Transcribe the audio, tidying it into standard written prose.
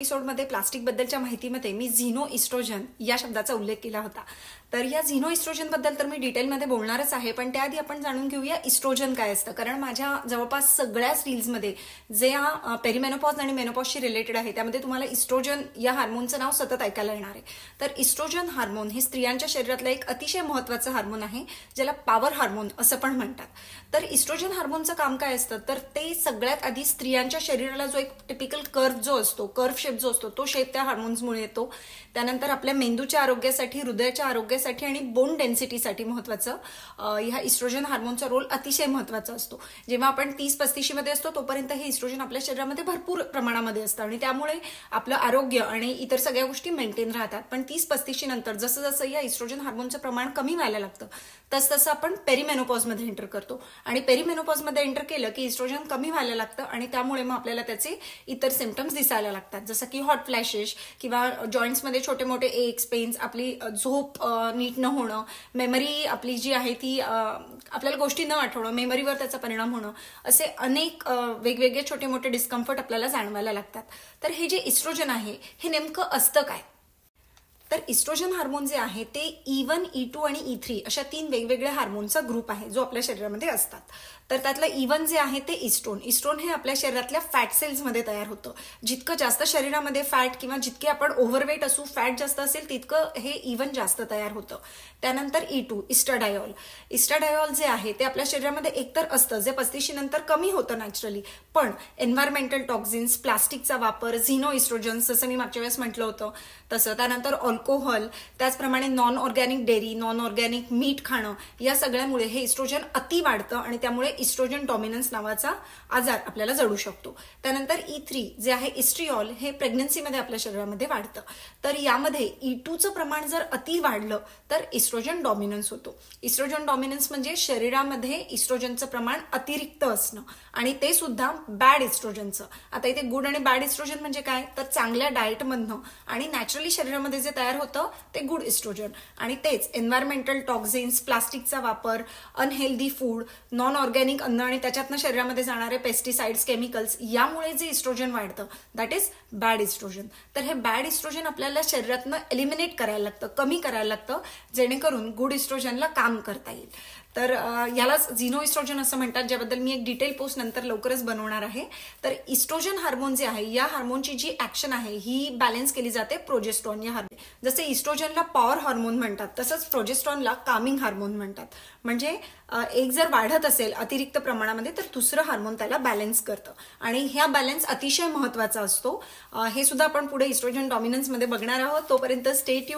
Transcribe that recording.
एपिसोडमध्ये प्लास्टिक बद्दलच्या माहितीमध्ये मी झिनो इस्ट्रोजन या शब्दाचा उल्लेख केला होता। तर या झिनो इस्ट्रोजन बद्दल तर मी डिटेलमध्ये बोलणारच आहे, पण त्याआधी आपण जाणून घेऊया इस्ट्रोजन काय असतं। कारण माझ्या जवळपास सगळ्याच रील्समध्ये जे हा पेरिमेनोपॉज आणि मेनोपॉजशी रिलेटेड आहे त्यामध्ये तुम्हाला इस्ट्रोजन या हार्मोनचं नाव सतत ऐकायला येणार आहे। तर इस्ट्रोजन हार्मोन हे स्त्रियांच्या शरीरातलं एक अतिशय महत्त्वाचं हार्मोन आहे, ज्याला पॉवर हार्मोन असं पण म्हणतात। तर इस्ट्रोजन हार्मोनचं काम काय असतं, तर ते सगळ्यात आधी स्त्रियांच्या शरीराला जो एक टिपिकल कर्व जो असतो, कर्व शेप जो असतो तो शेप त्या हार्मोन्समुळे येतो। त्यानंतर आपल्या मेंदूच्या आरोग्यासाठी, हृदयाच्या आरोग्यासाठी आणि बोन डेन्सिटीसाठी महत्त्वाचं ह्या इस्ट्रोजन हार्मोनचा रोल अतिशय महत्त्वाचा असतो। जेव्हा आपण 30-35 मध्ये असतो तोपर्यंत हे इस्ट्रोजन आपल्या शरीरामध्ये भरपूर प्रमाणामध्ये असतं आणि त्यामुळे आपलं आरोग्य आणि इतर सगळ्या गोष्टी मेंटेन राहतात। पण 30-35 नंतर जसं जसं या इस्ट्रोजन हार्मोनचं प्रमाण कमी व्हायला लागतं तसं आपण पेरिमेनोपॉजमध्ये एंटर करतो आणि पेरिमेनोपॉजमध्ये एंटर केलं की इस्ट्रोजन कमी व्हायला लागतं आणि त्यामुळे मग आपल्याला त्याचे इतर सिम्पटम्स दिसायला लागतात, जसं की हॉट फ्लॅशेस किंवा जॉईंट्समध्ये छोटे मोठे एक्स, पेन्स, आपली झोप नीट न होणं, मेमरी आपली जी आहे ती आपल्याला गोष्टी न आठवणं, मेमरीवर त्याचा परिणाम होणं, असे अनेक वेगवेगळे छोटे मोठे डिस्कम्फर्ट आपल्याला जाणवायला लागतात। तर हे जे इस्ट्रोजन आहे हे नेमकं असतं काय, तर इस्ट्रोजन हार्मोन जे आहे ते E1, E2 आणि E3 अशा 3 वेगवेगळ्या हार्मोनचा ग्रुप आहे जो आपल्या शरीरामध्ये असतात। तर त्यातलं E1 जे आहे ते इस्ट्रोन हे आपल्या शरीरातल्या फॅट सेल्समध्ये तयार होतं। जितकं जास्त शरीरामध्ये फॅट किंवा जितके आपण ओव्हरवेट असू, फॅट जास्त असेल तितकं हे E1 जास्त तयार होतं। त्यानंतर E2 इस्ट्राडायोल जे आहे ते आपल्या शरीरामध्ये एकतर असतं जे 35 नंतर कमी होतं नॅचरली, पण एन्व्हायरमेंटल टॉक्झिन्स, प्लास्टिकचा वापर, झिनो इस्ट्रोजन जसं मी मागच्या वेळेस म्हटलं होतं तसं, त्यानंतर अल्कोहोल, त्याचप्रमाणे non organic dairy, non organic मीठ खाणं, या सगळ्यामुळे हे इस्ट्रोजन अति वाढतं आणि त्यामुळे इस्ट्रोजन डॉमिनन्स नावाचा आजार आपल्याला जडू शकतो। त्यानंतर E3 जे आहे इस्ट्रिऑल, हे प्रेग्नन्सीमध्ये आपल्या शरीरामध्ये वाढतं। तर यामध्ये E2चं प्रमाण जर अति वाढलं तर इस्ट्रोजन डॉमिनन्स होतो। इस्ट्रोजन डॉमिनन्स म्हणजे शरीरामध्ये इस्ट्रोजनचं प्रमाण अतिरिक्त असणं आणि ते सुद्धा बॅड इस्ट्रोजनचं। आता इथे गुड आणि बॅड इस्ट्रोजन म्हणजे काय, तर चांगल्या डाएटमधनं आणि नॅचरली शरीरामध्ये जे तयार होतं ते गुड इस्ट्रोजन, आणि तेच एन्व्हायरमेंटल टॉक्झिन्स, प्लास्टिकचा वापर, अनहेल्दी फूड, नॉन ऑर्गॅनिक अन्न आणि त्याच्यातनं शरीरामध्ये जाणारे पेस्टिसाइड्स, केमिकल्स, यामुळे जे इस्ट्रोजन वाढतं दॅट इज बॅड इस्ट्रोजन। तर हे बॅड इस्ट्रोजन आपल्याला शरीरातनं एलिमिनेट करायला लागतं, कमी करायला लागतं, जेणेकरून गुड इस्ट्रोजनला काम करता येईल। तर यालाच झिनो इस्ट्रोजन असं म्हणतात, ज्याबद्दल मी एक डिटेल पोस्ट नंतर लवकरच बनवणार आहे। तर इस्ट्रोजन हार्मोन जे आहे या हार्मोनची जी ऍक्शन आहे ही बॅलन्स केली जाते प्रोजेस्ट्रॉन या हार्मोन। जसे इस्ट्रोजनला पॉवर हार्मोन म्हणतात तसंच प्रोजेस्ट्रॉनला कामिंग हार्मोन म्हणतात। म्हणजे एक जर वाढत असेल अतिरिक्त प्रमाणामध्ये तर दुसरं हार्मोन त्याला बॅलन्स करतं आणि ह्या बॅलन्स अतिशय महत्त्वाचा असतो। हे सुद्धा आपण पुढे इस्ट्रोजन डॉमिनन्स मध्ये बघणार आहोत। तोपर्यंत स्टे ट्यून।